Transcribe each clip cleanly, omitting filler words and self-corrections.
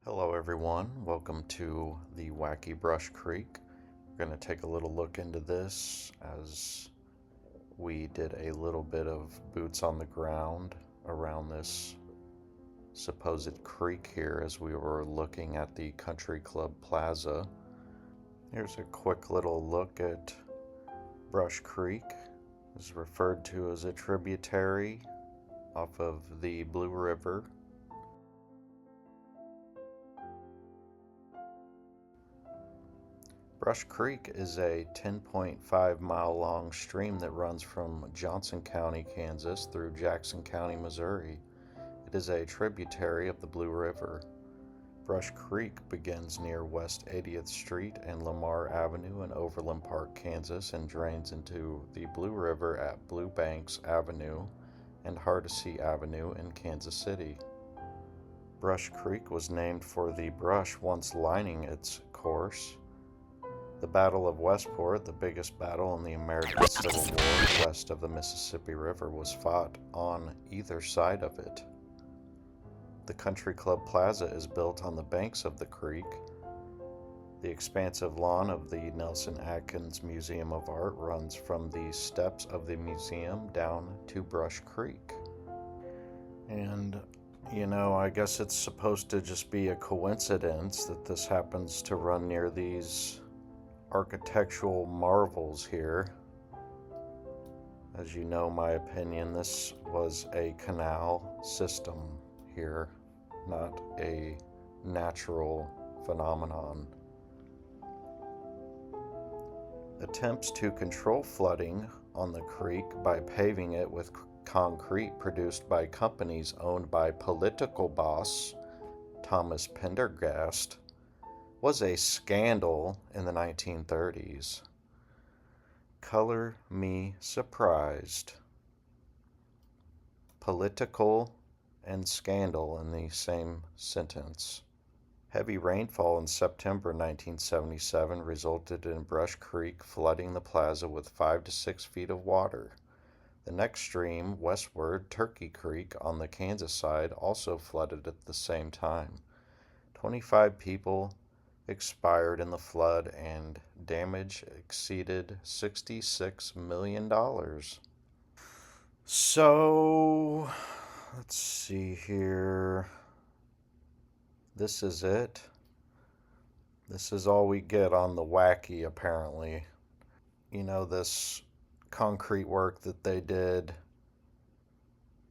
Hello everyone, welcome to the Wacky Brush Creek. We're going to take a little look into this as we did a little bit of boots on the ground around this supposed creek here as we were looking at the Country Club Plaza. Here's a quick little look at Brush Creek. It's referred to as a tributary off of the Blue River. Brush Creek is a 10.5 mile long stream that runs from Johnson County, Kansas through Jackson County, Missouri. It is a tributary of the Blue River. Brush Creek begins near West 80th Street and Lamar Avenue in Overland Park, Kansas, and drains into the Blue River at Blue Banks Avenue and Hardesty Avenue in Kansas City. Brush Creek was named for the brush once lining its course. The Battle of Westport, the biggest battle in the American Civil War west of the Mississippi River, was fought on either side of it. The Country Club Plaza is built on the banks of the creek. The expansive lawn of the Nelson Atkins Museum of Art runs from the steps of the museum down to Brush Creek. And, I guess it's supposed to just be a coincidence that this happens to run near these architectural marvels here. As you know, my opinion, this was a canal system here, not a natural phenomenon. Attempts to control flooding on the creek by paving it with concrete produced by companies owned by political boss Thomas Pendergast was a scandal in the 1930s. Color me surprised. Political and scandal in the same sentence. Heavy rainfall in September 1977 resulted in Brush Creek flooding the plaza with 5 to 6 feet of water. The next stream westward, Turkey Creek on the Kansas side, also flooded at the same time. 25 people expired in the flood and damage exceeded $66 million. So, let's see here. This is it. This is all we get on the Wacky, apparently. This concrete work that they did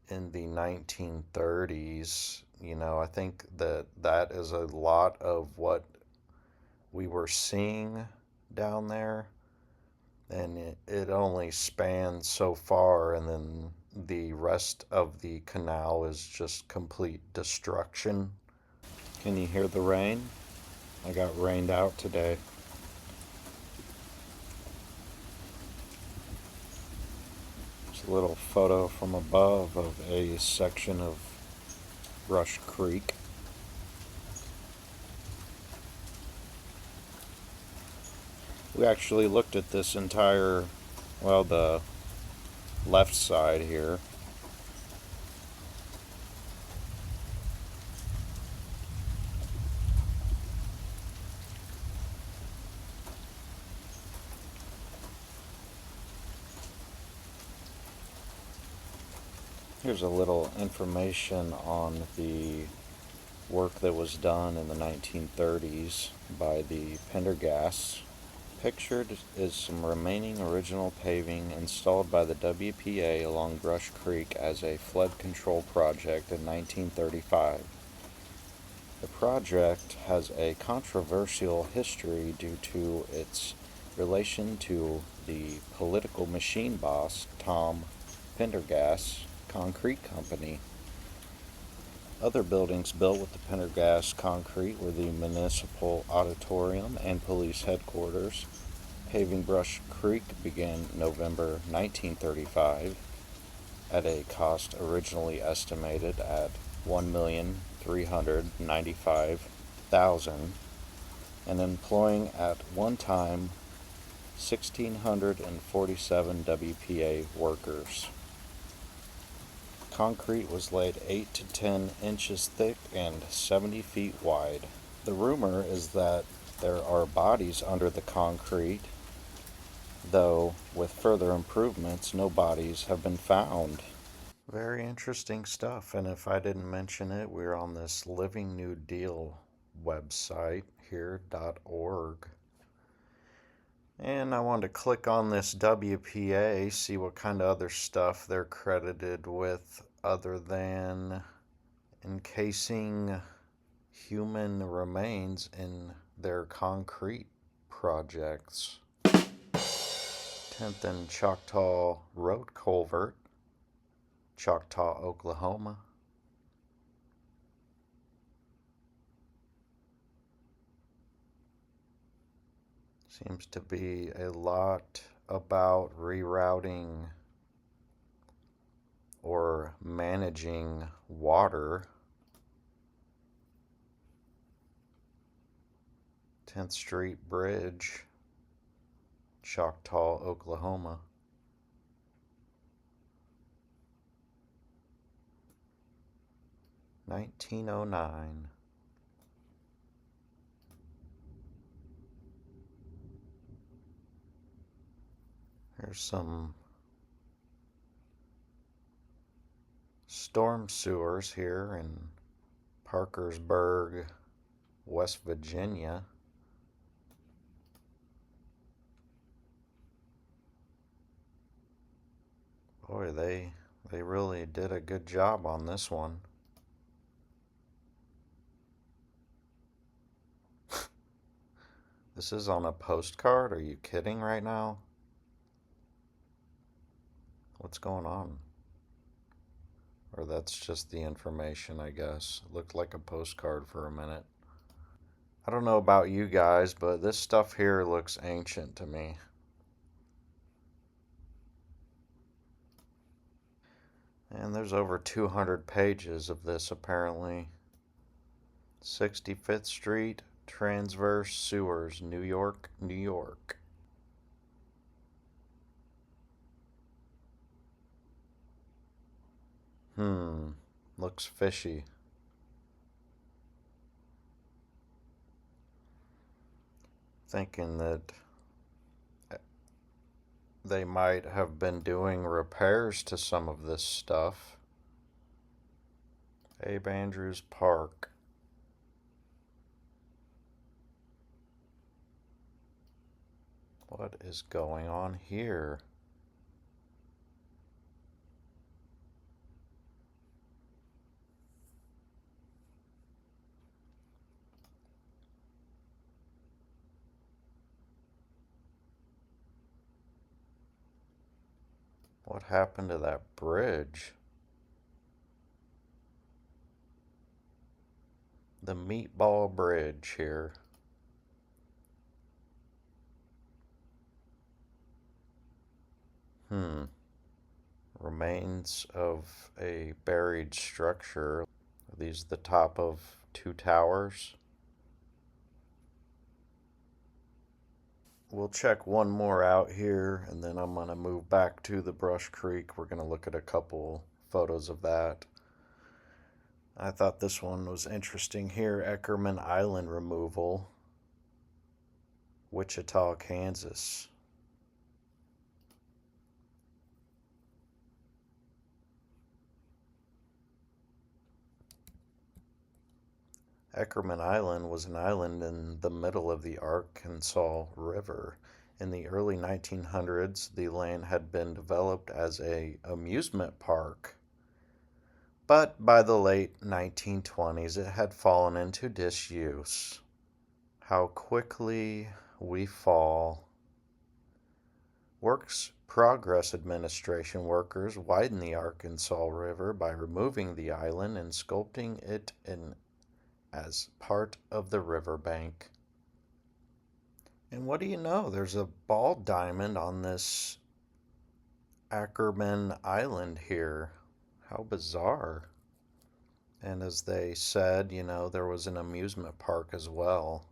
in the 1930s, I think that is a lot of what we were seeing down there, and it only spans so far, and then the rest of the canal is just complete destruction. Can you hear the rain? I got rained out today. It's a little photo from above of a section of Brush Creek. We actually looked at this entire, the left side here. Here's a little information on the work that was done in the 1930s by the Pendergasts. Pictured is some remaining original paving installed by the WPA along Brush Creek as a flood control project in 1935. The project has a controversial history due to its relation to the political machine boss Tom Pendergast's concrete company. Other buildings built with the Pendergast concrete were the Municipal Auditorium and Police Headquarters. Paving Brush Creek began November 1935 at a cost originally estimated at $1,395,000 and employing at one time 1,647 WPA workers. Concrete was laid 8 to 10 inches thick and 70 feet wide. The rumor is that there are bodies under the concrete, though with further improvements, no bodies have been found. Very interesting stuff, and if I didn't mention it, we're on this Living New Deal website here.org. And I wanted to click on this WPA, see what kind of other stuff they're credited with other than encasing human remains in their concrete projects. 10th and Choctaw Road Culvert, Choctaw, Oklahoma. Seems to be a lot about rerouting or managing water. 10th Street Bridge, Choctaw, Oklahoma. $1909. There's some storm sewers here in Parkersburg, West Virginia. Boy, they really did a good job on this one. This is on a postcard? Are you kidding right now? What's going on? Or that's just the information, I guess. It looked like a postcard for a minute. I don't know about you guys, but this stuff here looks ancient to me. And there's over 200 pages of this apparently. 65th Street, Transverse Sewers, New York, New York. Looks fishy. Thinking that they might have been doing repairs to some of this stuff. Abe Andrews Park. What is going on here? What happened to that bridge? The Meatball Bridge here. Remains of a buried structure. Are these the top of two towers? We'll check one more out here, and then I'm going to move back to the Brush Creek. We're going to look at a couple photos of that. I thought this one was interesting here. Eckerman Island removal, Wichita, Kansas. Eckerman Island was an island in the middle of the Arkansas River. In the early 1900s, the land had been developed as an amusement park. But by the late 1920s, it had fallen into disuse. How quickly we fall. Works Progress Administration workers widened the Arkansas River by removing the island and sculpting it in as part of the riverbank. And what do you know? There's a ball diamond on this Ackerman Island here. How bizarre. And as they said, there was an amusement park as well.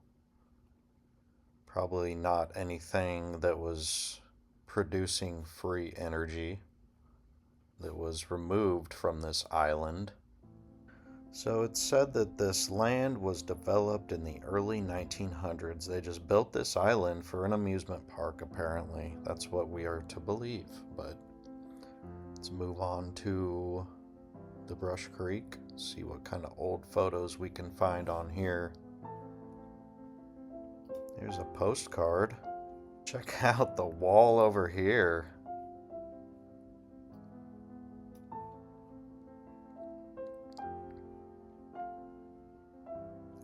Probably not anything that was producing free energy. that was removed from this island. So it's said that this land was developed in the early 1900s. They just built this island for an amusement park, apparently. That's what we are to believe. But let's move on to the Brush Creek, see what kind of old photos we can find on here. Here's a postcard. Check out the wall over here.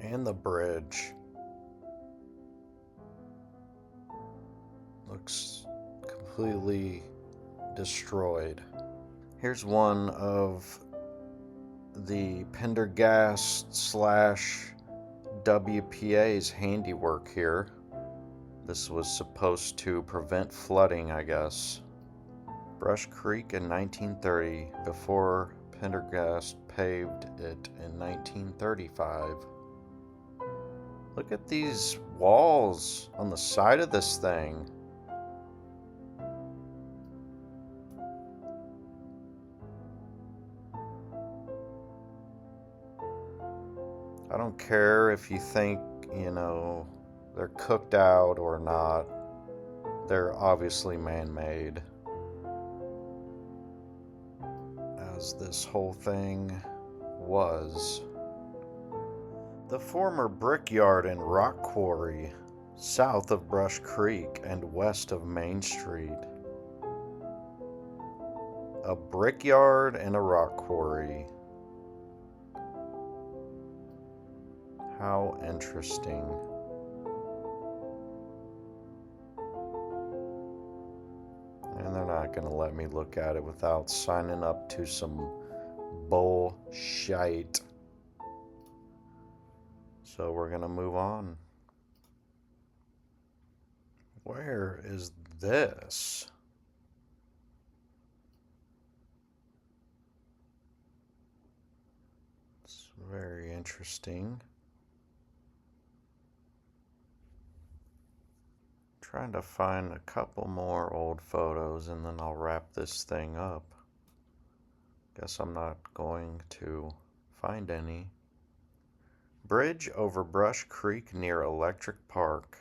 And the bridge. Looks completely destroyed. Here's one of the Pendergast / WPA's handiwork here. This was supposed to prevent flooding, I guess. Brush Creek in 1930, before Pendergast paved it in 1935. Look at these walls on the side of this thing. I don't care if you think, they're cooked out or not. They're obviously man-made. As this whole thing was. The former brickyard and rock quarry, south of Brush Creek and west of Main Street. A brickyard and a rock quarry. How interesting. And they're not going to let me look at it without signing up to some bullshit. So we're going to move on. Where is this? It's very interesting. Trying to find a couple more old photos and then I'll wrap this thing up. Guess I'm not going to find any. Bridge over Brush Creek near Electric Park.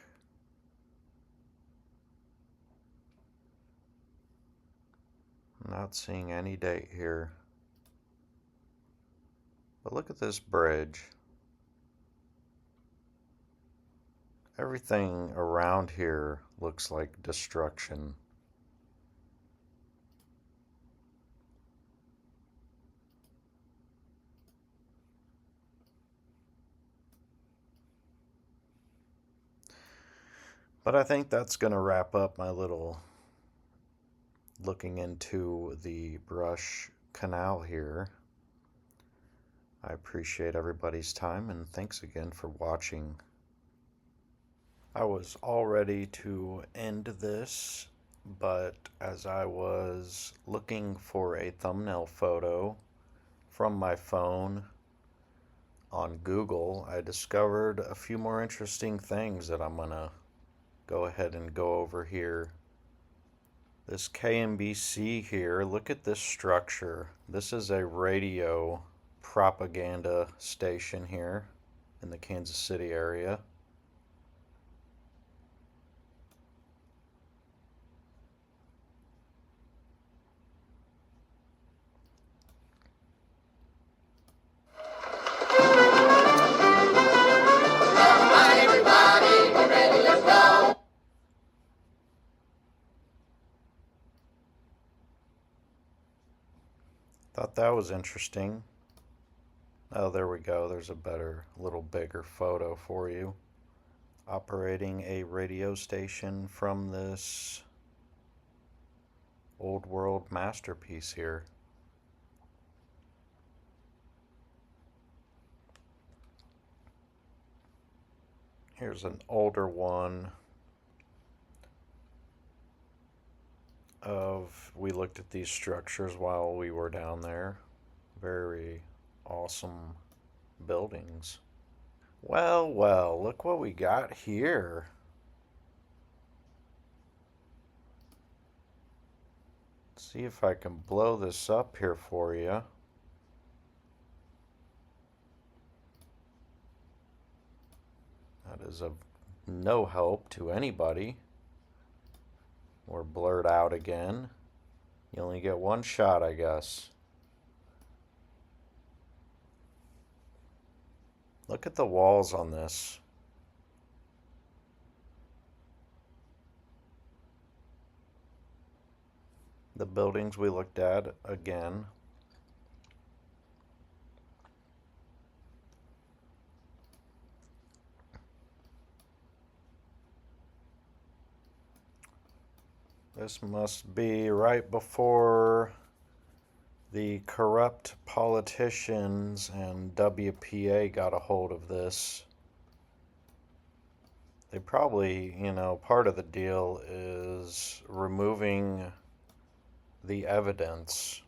I'm not seeing any date here. But look at this bridge. Everything around here looks like destruction. But I think that's going to wrap up my little looking into the Brush Canal here. I appreciate everybody's time and thanks again for watching. I was all ready to end this, but as I was looking for a thumbnail photo from my phone on Google, I discovered a few more interesting things that I'm gonna go ahead and go over here. This KMBC here, look at this structure. This is a radio propaganda station here in the Kansas City area. Thought that was interesting. Oh, there we go. There's a better, little bigger photo for you. Operating a radio station from this old world masterpiece here. Here's an older one of, we looked at these structures while we were down there. Very awesome buildings. Well, well, look what we got here. Let's See if I can blow this up here for you. That is of no help to anybody. We're blurred out again. You only get one shot, I guess. Look at the walls on this. The buildings we looked at again. This must be right before the corrupt politicians and WPA got a hold of this. They probably, part of the deal is removing the evidence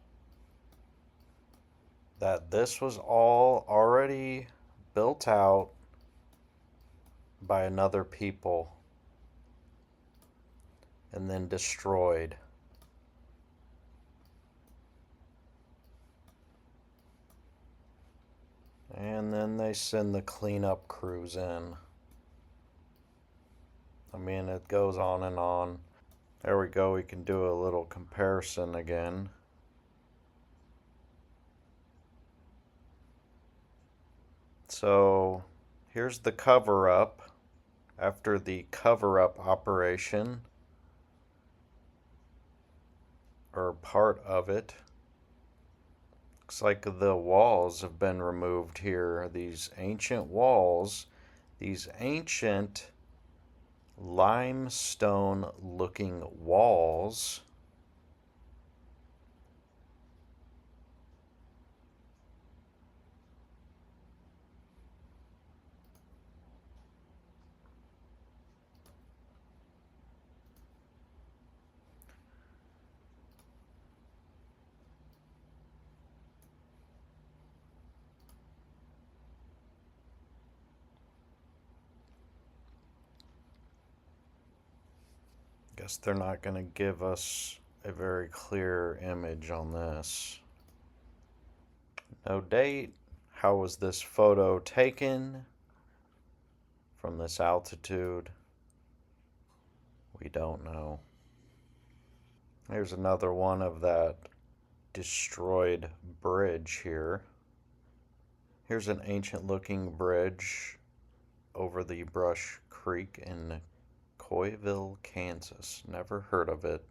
that this was all already built out by another people and then destroyed. And then they send the cleanup crews in. I mean, it goes on and on. There we go, we can do a little comparison again. So, here's the cover-up. After the cover-up operation, or part of it, looks like the walls have been removed here. These ancient walls, these ancient limestone looking walls guess they're not going to give us a very clear image on this. No date. How was this photo taken from this altitude? We don't know. Here's another one of that destroyed bridge here. Here's an ancient looking bridge over the Brush Creek in Coyville, Kansas. Never heard of it.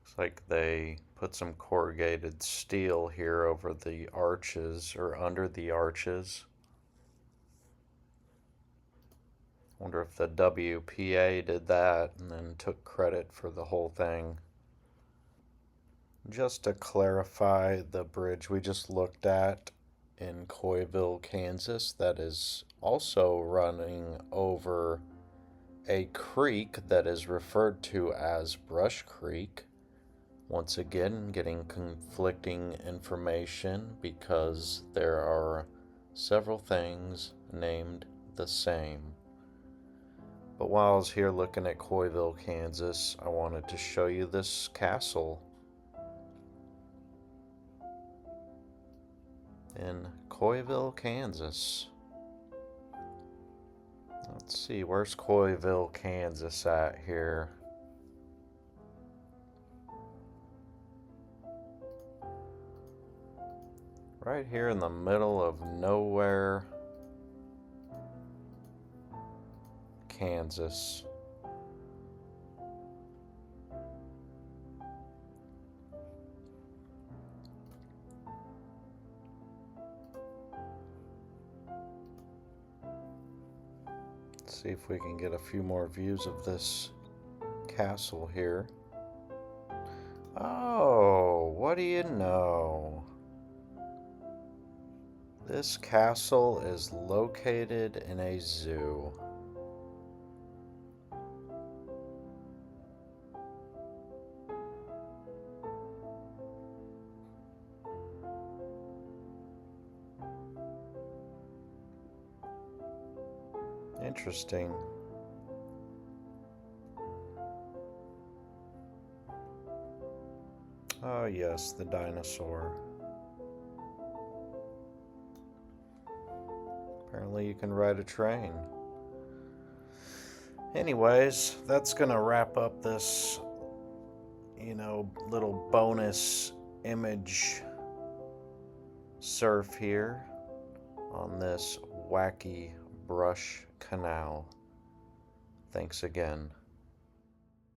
Looks like they put some corrugated steel here over the arches or under the arches. Wonder if the WPA did that and then took credit for the whole thing. Just to clarify, the bridge we just looked at in Coyville, Kansas, that is also running over a creek that is referred to as Brush Creek. Once again, getting conflicting information because there are several things named the same. But while I was here looking at Coyville, Kansas, I wanted to show you this castle in Coyville, Kansas. Let's see, where's Coyville, Kansas at here? Right here in the middle of nowhere, Kansas. Let's see if we can get a few more views of this castle here. Oh, what do you know? This castle is located in a zoo. Interesting. yes, the dinosaur. Apparently you can ride a train. Anyways, that's gonna wrap up this, little bonus image surf here on this wacky brush canal. Thanks again.